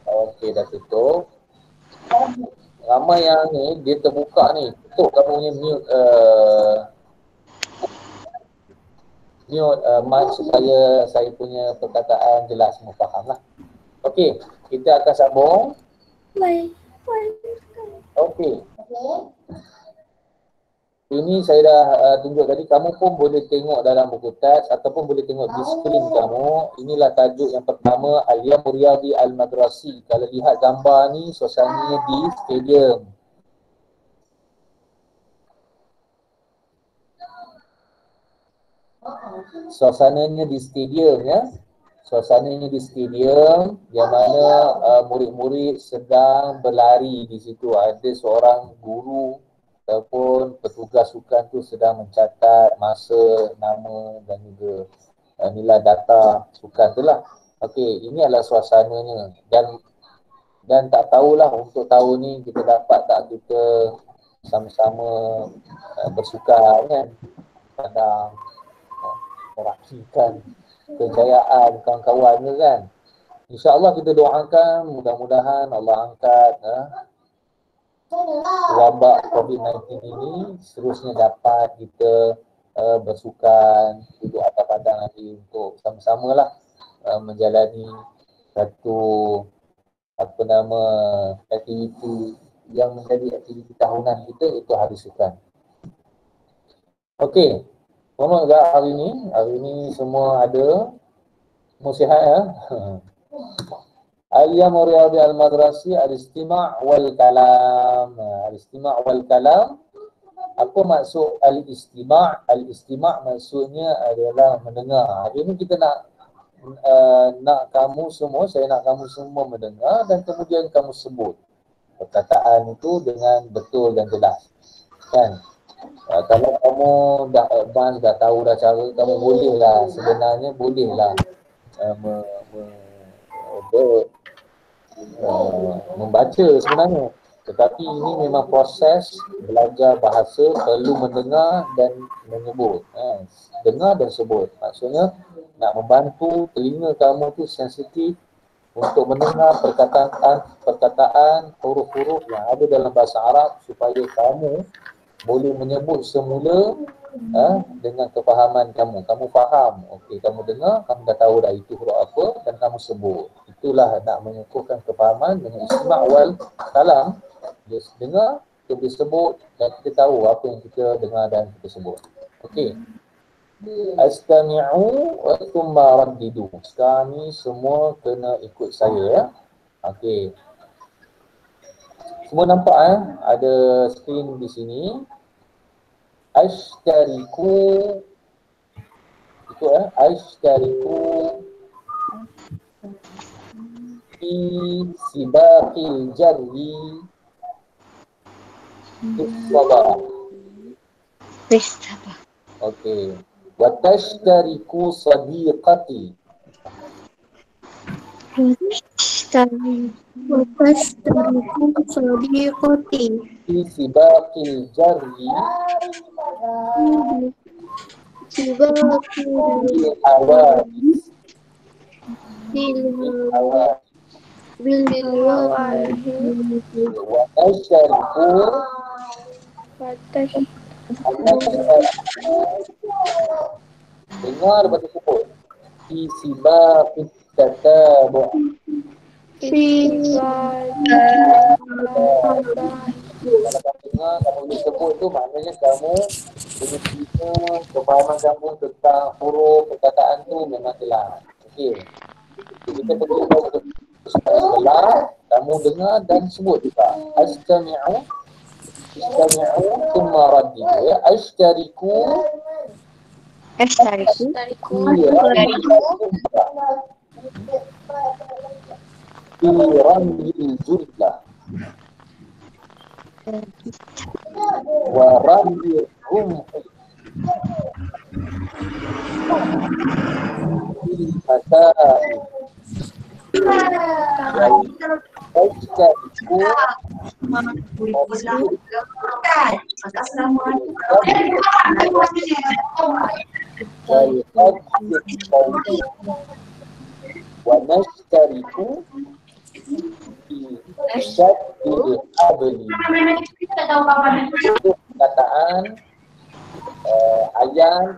Speaker 1: Okey, dah tutup. Ramai yang ni dia terbuka ni. Tutup kamu punya mute mic supaya saya punya perkataan jelas, semua faham lah. Okey, kita akan sambung. Okey. Ini saya dah tunjuk tadi, kamu pun boleh tengok dalam buku teks ataupun boleh tengok di skrin kamu. Inilah tajuk yang pertama, Ayyam Riyadi Al-Madrasi. Kalau lihat gambar ni, suasananya di stadium. Suasananya di stadium ya. Suasananya di stadium yang mana murid-murid sedang berlari di situ. Ada seorang guru ataupun petugas sukan tu sedang mencatat masa, nama dan juga nilai data sukan tu lah. Okey, ini adalah suasananya dan tak tahulah untuk tahun ni kita dapat tak kita sama-sama bersukan kan. Kadang merakikan kejayaan kawan-kawan tu kan. InsyaAllah kita doakan mudah-mudahan Allah angkat wabak COVID-19 ini seterusnya dapat kita bersukan, duduk atas padang nanti untuk sama-sama lah menjalani satu aktiviti yang menjadi aktiviti tahunan kita, itu hari sukan. Okey, selamat tak hari ni? Hari ni semua ada, semua sihat ya? Ayyam Riyadi Al-Madrasi Al-Istima' wal Kalam. Al-Istima' wal Kalam. Apa maksud Al-Istima'? Al-Istima' maksudnya adalah mendengar. Hari ni kita nak kamu semua, saya nak kamu semua mendengar dan kemudian kamu sebut perkataan itu dengan betul dan jelas. Kan? Kalau kamu dah advance, dah tahu dah cara, kamu bolehlah, sebenarnya bolehlah membaca sebenarnya. Tetapi ini memang proses belajar bahasa, perlu mendengar dan menyebut. Dengar dan sebut. Maksudnya nak membantu telinga kamu tu sensitif untuk mendengar perkataan huruf-huruf yang ada dalam bahasa Arab supaya kamu boleh menyebut semula dengan kefahaman kamu. Kamu faham, okey, kamu dengar, kamu dah tahu dah itu huruf apa dan kamu sebut. Itulah nak mengukuhkan kefahaman dengan istima' wal kalam. Dia dengar, kita boleh sebut dan kita tahu apa yang kita dengar dan kita sebut. Okey. Astami'u wa thumma raddidu. Sekarang ni semua kena ikut saya ya. Okey. Semua nampak ada skrin di sini. Ashtariku. Itu ashtariku fi sibaqil jarri Istabah. Okey. Wa tashtariku sadiqati.
Speaker 2: Watastariku sadiqati
Speaker 1: Fi sibaqil jarri
Speaker 2: Sibaqil
Speaker 1: hawadis.
Speaker 2: bil
Speaker 1: Wa tashtariku dengar lepas tu sebut. Fi sibaqit tatabu'. Kalau kamu dengar, kamu boleh sebut tu maknanya kamu punya cerita, kefahaman kamu tentang huruf perkataan tu memang jelas. Okey. Kita pergi ke sebelah, kamu dengar dan sebut juga. Astami'u thumma raddidu. Ya, ashtariku fi ramyil jumlah wa ramyil rumhi fil masa'i wa nashtariku syaddil habli. Itu perkataan ayat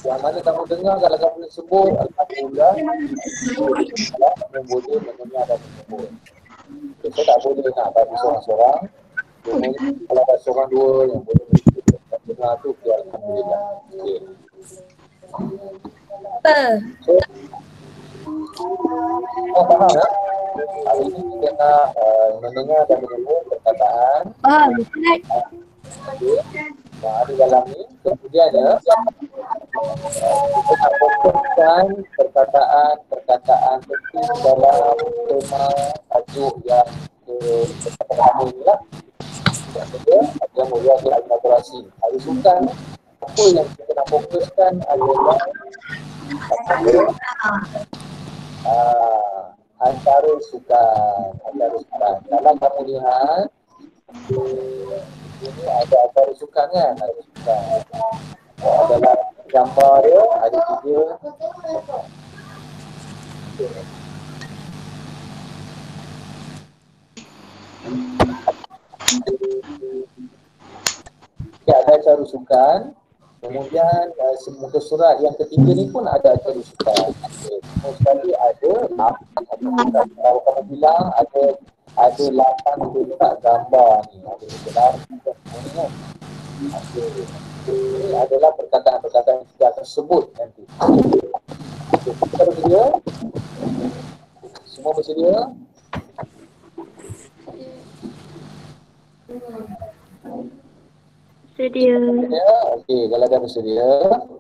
Speaker 1: yang mana kamu dengar, kalau kamu sebut alhamdulillah, kamu boleh mendengar dan menyebut. Saya tak boleh nak bagi seorang-seorang. Kalau ada seorang dua yang boleh menyebut dengar tu, okay, alhamdulillah. Okay. So, faham ya? Hari ini kita nak mendengar dan menyebut perkataan. Okay. Yang ada dalam ni. Kemudian ya, kita nak fokuskan perkataan penting dalam tema tajuk yang pertama ni lah. Yang kedua, ada mulia al-madrasi. Hari sukan, apa yang kita nak fokuskan adalah antara sukan. Dalam kamu lihat, ini ada antara sukan kan? Ada sukan. Dalam gambar dia ada 3. Ada acara sukan. Kemudian muka surat yang ketiga ni pun ada acara sukan. Semua sekali ada 8. Kalau kamu bilang ada 8 letak gambar ni. Ada letak gambar ni. Ini adalah perkataan-perkataan yang kita akan sebut nanti. Kita bersedia? Semua bersedia?
Speaker 3: Sedia.
Speaker 1: Okey, kalau dah bersedia,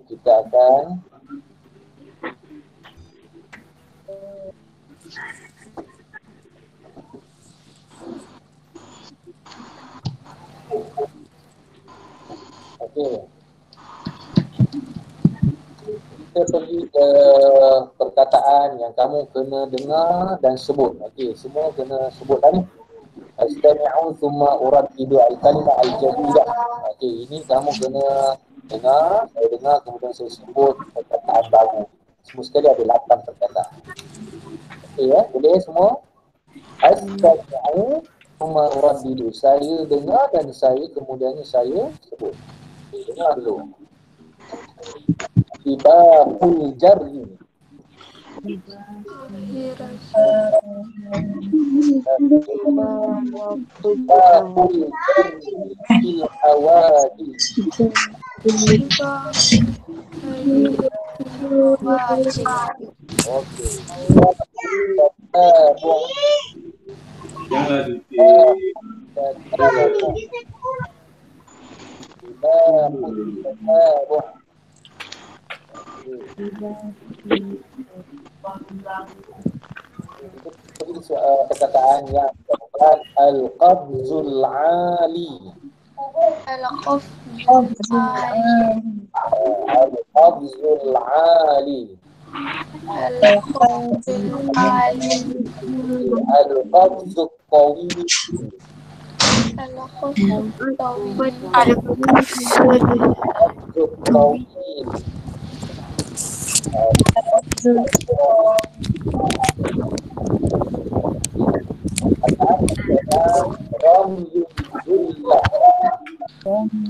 Speaker 1: kita akan kita pergi ke perkataan yang kamu kena dengar dan sebut. Okey, semua kena sebut tadi. Astami'u thumma uraddidu al-kalimah al-jadidah. Okey, ini kamu kena dengar, saya dengar, kemudian saya sebut perkataan baru. Semua sekali ada 8 perkataan. Okey ya, boleh semua? Astami'u thumma uraddidu. Saya dengar dan saya kemudiannya saya sebut. Okey, dengar dulu. Ibahul jarri. Ibahul jarri fil awadi. Okey. Perkataan yang keempat, al-qabzul ali. Al-qabzul ali. Al-qabzul qawil. Al-qabzul qawil. Ramyul jullah.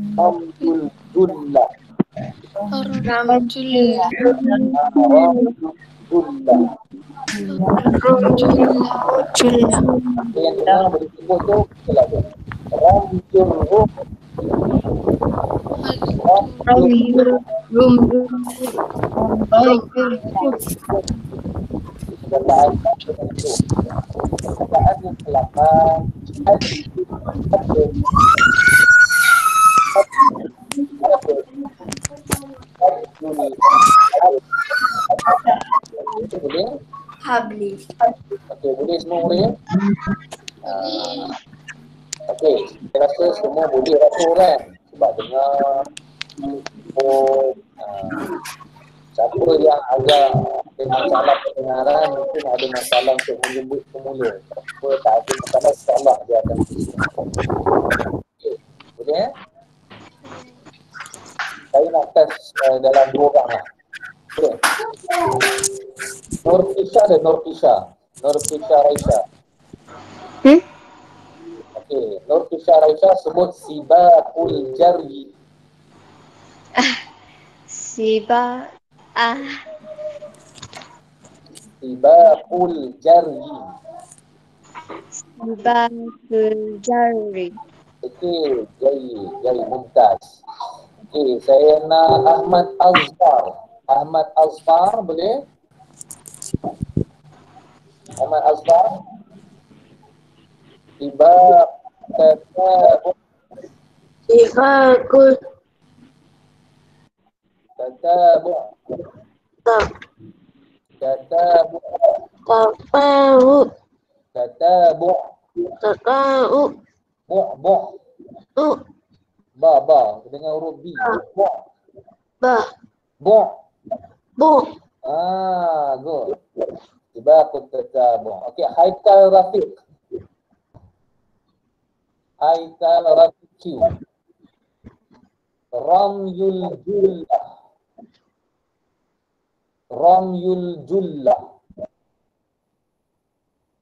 Speaker 1: Ramyul jullah. Yang kedua berikut tu kita tu. Ramyul rum. Perkataan yang ke-8
Speaker 2: Habli.
Speaker 1: Okey, boleh semua boleh? Okey, saya rasa semua boleh rasa kan? Sebab dengar siapa yang agak ada masalah pendengaran, mungkin ada masalah untuk menyebut semula. Siapa tak ada masalah, insyaAllah dia akan okey, boleh Saya nak test dalam 2 orang lah. Boleh? Nurtisha dan Nurtisha Raisha. Okey, Nurtisha Raisha sebut sibaqul jarri. Sibaqul jarri. Okey, jai mumtaz. Okey, saya nak Ahmad Azfar. Ahmad Azfar boleh? Ahmad Azfar. Tiba kata
Speaker 4: Sifakul
Speaker 1: bu
Speaker 4: tak
Speaker 1: kata
Speaker 4: tafahu
Speaker 1: bu
Speaker 4: takau
Speaker 1: bu
Speaker 4: tu
Speaker 1: ba dengan huruf B.
Speaker 4: bah
Speaker 1: Bu.
Speaker 4: bu
Speaker 1: Good. Tiba kata bu. Okey, Haikal Rafiq. Haikal Rafiq. Ramyul Jullah. Ramyul Jullah.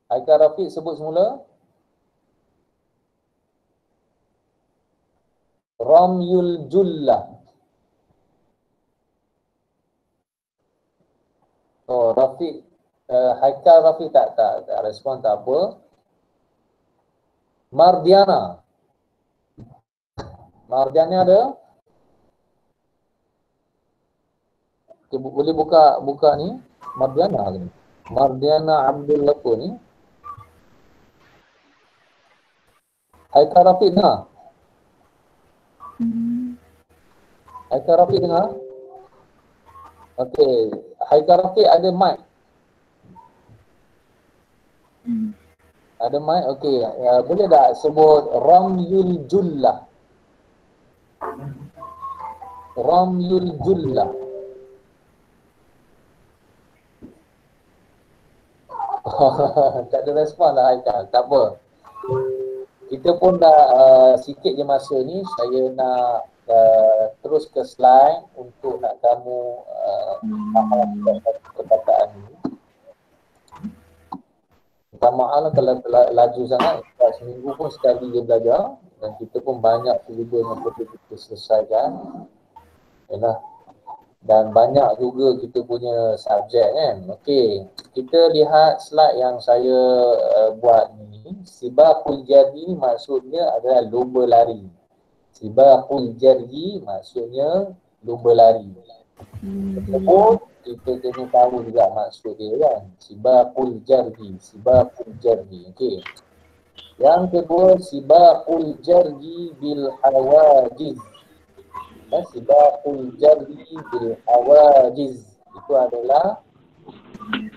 Speaker 1: Haikal Rafiq sebut semula. Ramyul Jullah. Oh, Rafiq. Haikal Rafiq tak respon, tak apa. Mardiana. Mardiana ada? Okay, boleh buka ni. Mardiana ni. Mardiana Abdul Latif ni. Haikal Rafiq dengar? Haikal Rafiq dengar? Okey, Haikal Rafiq ada mic? Ada mic? Okey, boleh tak sebut Ramyul Jullah? Ramyul Jullah. Tak ada respon lah Haikal, tak apa. Kita pun dah sikit je masa ni, saya nak terus ke slide untuk nak kamu faham perkataan ni. Minta maaf lah kalau laju sangat, seminggu pun sekali dia belajar dan kita pun banyak syllabus yang perlu kita selesaikan. Yalah. Dan banyak juga kita punya subjek kan. Okey, kita lihat slide yang saya buat ni. Sibaqul Jaryi maksudnya adalah lomba lari. Sibaqul Jaryi maksudnya lomba lari. Tersebut kita kena tahu juga maksud dia kan. Sibaqul Jaryi, Sibaqul Jaryi. Okey. Yang kedua, Sibaqul Jaryi bil Hawajiz. Sibaqul Jaryi bil Hawajiz itu adalah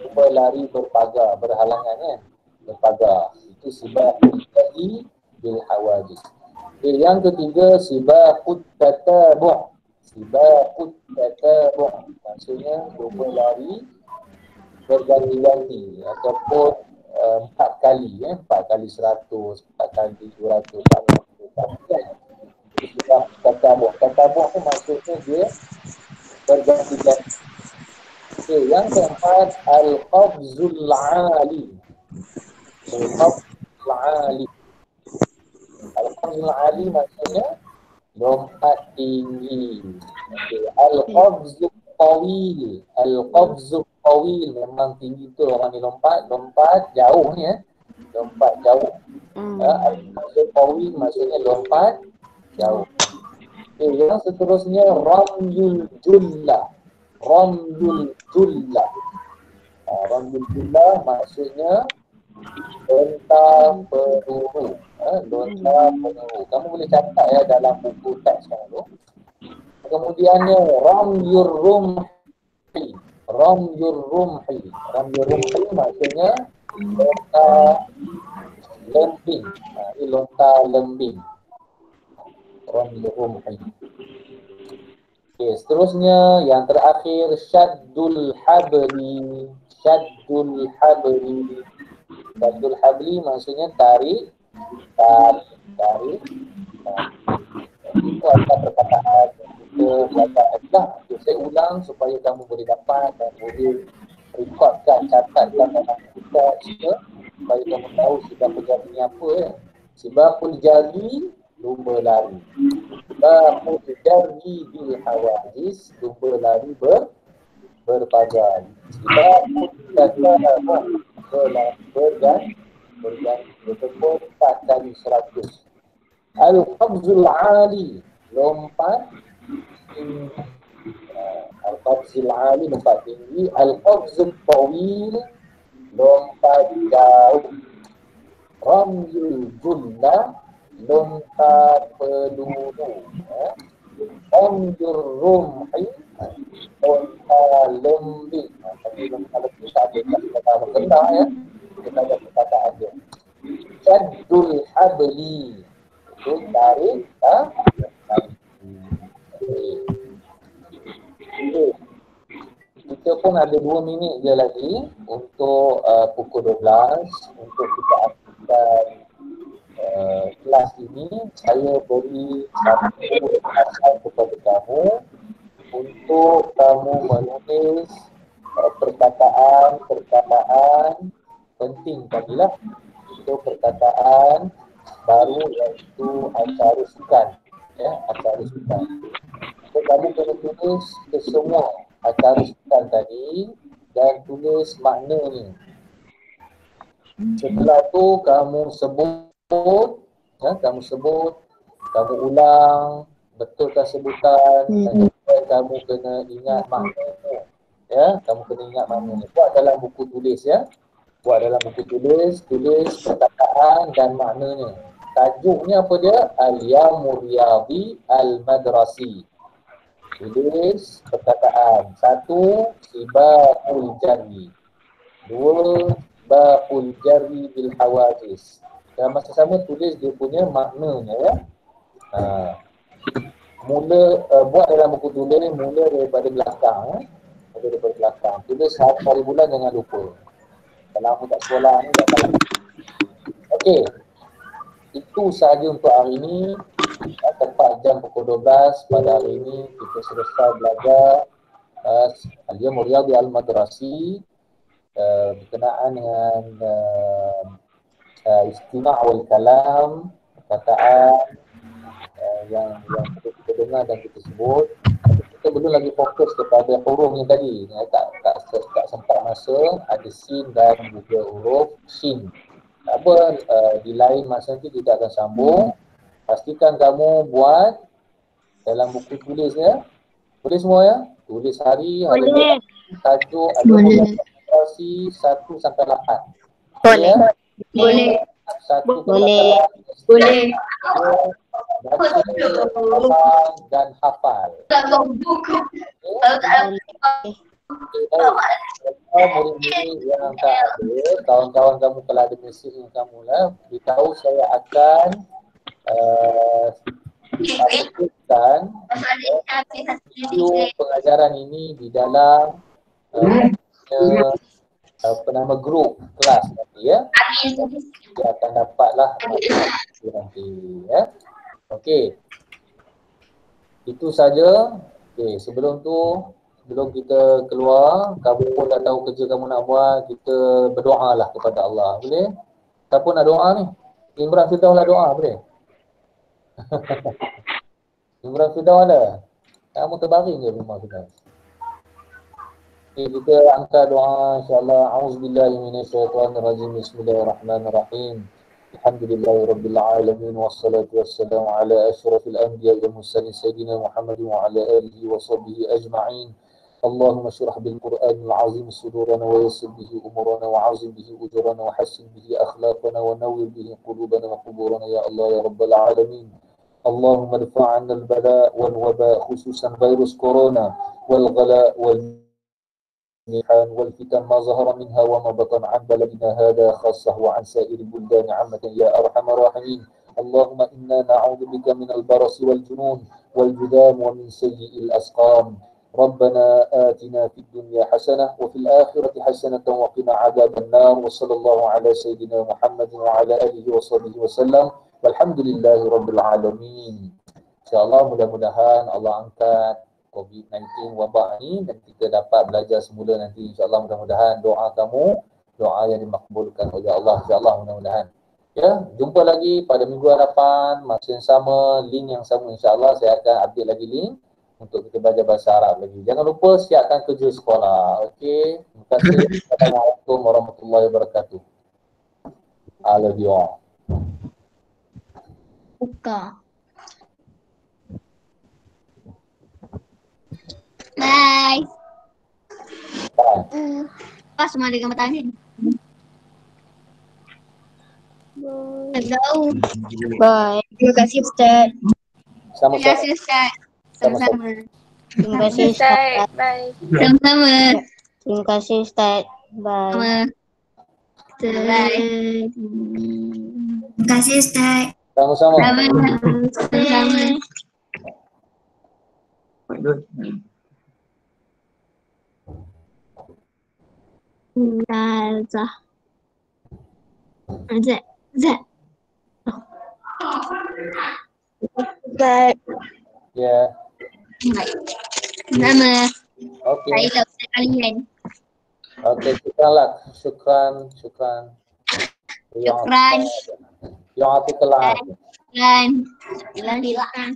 Speaker 1: lomba lari berpagar, berhalangan kan, berpagar. Itu Sibaqul Jaryi bil Hawajiz. Okay, yang ketiga, Sibaqut Tatabu'. Sibaqut Tatabu' maksudnya lomba lari berganti-ganti ataupun 4 kali 4 kali 100, 4 kali 200, 4 kali sudah tatabuh. Tatabuh tu maksudnya dia berganti-ganti. Okey, yang keempat, Al-Qabzul Ali. Al-Qabzul Ali. Al-Qabzul Ali maksudnya lompat tinggi. Okey, Al-Qabzul Tawil. Al-Qabzul Tawil memang tinggi tu orang ni lompat jauh ni lompat jauh. Al-Qabzul Tawil maksudnya lompat jauh. Okay, yang seterusnya Ramyul Jullah. Ramyul Jullah. Ramyul Jullah maksudnya lontar peluru. Lontar peluru. Kamu boleh catat dalam buku teks kamu. Kemudiannya Ramyul Rumhi. Ramyul Rumhi. Ramyul Rumhi maksudnya lontar lembing. Ini lontar lembing. Okay, seterusnya yang terakhir Syaddul Habli. Syaddul Habli. Syaddul Habli maksudnya tarik. Itu adalah perkataan kita belajar adalah. Saya ulang supaya kamu boleh dapat dan boleh rekodkan, catatkan dalam kita supaya kamu tahu Sibaqul Jaryi ni apa Sibaqul Jaryi lomba lari. Sibaqul Jaryi bil Hawajiz, lomba lari berpagar. Sibaqul Tatabu' berganti bertempur 4 kali 100. Al-Qabzul Ali, lompat tinggi. Al-qabzul ali lompat tinggi, al-qabzul tawil lompat jauh. Ramyul junna lompat peluru. Ramyul rumhi lompat lembing. Tapi kalau kita ada kata kena ya, kita ada perkataan dia. Shaddul habli itu tarik kita pun ada 2 minit je lagi untuk pukul 12 untuk kita aktifkan kelas ini. Saya beri satu kesan kepada kamu untuk kamu menulis perkataan penting tadilah. Itu perkataan baru iaitu acara sukan, ya, acara sukan. So, kamu kena tulis ke semua acara sukan tadi dan tulis maknanya. Setelah tu kamu sebut, ya, kamu ulang betulkan sebutan dan kamu kena ingat maknanya. Ya, kamu kena ingat maknanya. Buat dalam buku tulis ya. Buat dalam buku tulis perkataan dan maknanya. Tajuknya apa dia? Al-Yawmur Riyadhi Al-Madrasi. Tulis perkataan. 1. Sibaqul Jarri. 2. Baqul Jarri bil Hawadis. Dalam masa sama tulis dia punya maknanya ya. Buat dalam buku tulis mula daripada belakang. Tulis hari bulan jangan lupa. Kalau aku tak sekolah ni tak salah. Okey. Itu sahaja untuk hari ini. Tepat jam pukul 12 pada hari ini kita selesai belajar Al-Yawmur Riyadhi Al-Madrasi berkenaan dengan istima' wal kalam, perkataan yang perlu kita dengar dan kita sebut. Kita belum lagi fokus kepada hurufnya tadi. Tak sempat masa. Ada sin dan juga huruf shin. Tak apa, di lain masa nanti kita akan sambung. Pastikan kamu buat dalam buku tulis ya. Tulis semua ya. Tulis hari, tajuk, ada konsentrasi 1 sampai 8.
Speaker 2: Boleh.
Speaker 1: Ya?
Speaker 2: Boleh.
Speaker 1: 1
Speaker 2: Boleh. Boleh.
Speaker 1: baca, dan hafal. Murid-murid yang tak ada, kawan-kawan kamu kalau ada mesej dengan kamu lah, beritahu saya akan aktifkan video pengajaran ini di dalam nama grup kelas nanti ya. Dia akan dapatlah nanti ya. Okey. Itu saja. Okey, sebelum kita keluar, kamu pun dah tahu kerja kamu nak buat, kita berdoalah kepada Allah. Boleh? Siapa nak doa ni? Imran Firdaus lah doa, boleh? Imran Firdaus ada? Kamu terbaring je rumah kita. Okay, kita angkat doa insyaAllah. A'udzubillahi minasyaitanirrajim. Bismillahirrahmanirrahim. Alhamdulillahirabbil alamin wassalatu wassalamu ala asyrafil anbiya'i wal mursalin sayyidina Muhammadin wa ala alihi wa sahbihi ajma'in. Allahumma syrah bil Qur'anil azim sudurana wa yassir bihi umurana wa azim bihi ujurana wa hassin bihi akhlaqana wa nawwir bihi qulubana wa quburana ya Allah ya rabbal alamin. Allahumma dfa' 'anna al-bala' wal waba' khususan virus corona wal ghala' wal nihan wal fitan ma zahara minha wa ma batan 'an baladina hadha khassah wa 'an sa'iri buldan 'ammatan ya arhamar rahimin. Allahumma inna na'udzu bika min al-baras wal junun wal judam wa min sayyi'il asqam. ربنا آتنا في الدنيا حسنة وفي الآخرة حسنة وقنا عذاب النار وصلى الله على سيدنا محمد وعلى آله وصحبه وسلم والحمد لله رب العالمين. InsyaAllah mudah-mudahan Allah angkat COVID-19 wabak ni dan kita dapat belajar semula nanti. InsyaAllah mudah-mudahan doa kamu, doa yang dimakbulkan oleh Allah. InsyaAllah mudah-mudahan. Ya, jumpa lagi pada minggu hadapan, masa yang sama, link yang sama. InsyaAllah saya akan update lagi link untuk kita belajar bahasa Arab lagi. Jangan lupa siapkan kerja sekolah. Okey. Terima kasih. Assalamualaikum warahmatullahi wabarakatuh. I love you all.
Speaker 2: Buka. Bye.
Speaker 1: Bye.
Speaker 2: Pas sama dengan bertanya. Tahu.
Speaker 3: Bye. Terima kasih Ustaz.
Speaker 2: Terima
Speaker 1: Sama-sama.
Speaker 2: kasih Ustaz. Sama-sama.
Speaker 3: Terima kasih Ustaz.
Speaker 5: Bye.
Speaker 2: Sama-sama.
Speaker 3: Terima kasih Ustaz. Bye.
Speaker 2: Sama. Terima kasih Ustaz.
Speaker 1: Sama-sama.
Speaker 2: Sama-sama. Zah. Zah.
Speaker 3: Ustaz.
Speaker 1: Ya.
Speaker 2: Sama.
Speaker 1: Okey.
Speaker 2: Saya tak usah kalian.
Speaker 1: Okey, syukranlah. Syukran.
Speaker 2: Syukran.
Speaker 1: Yang artikelah.
Speaker 2: Dan.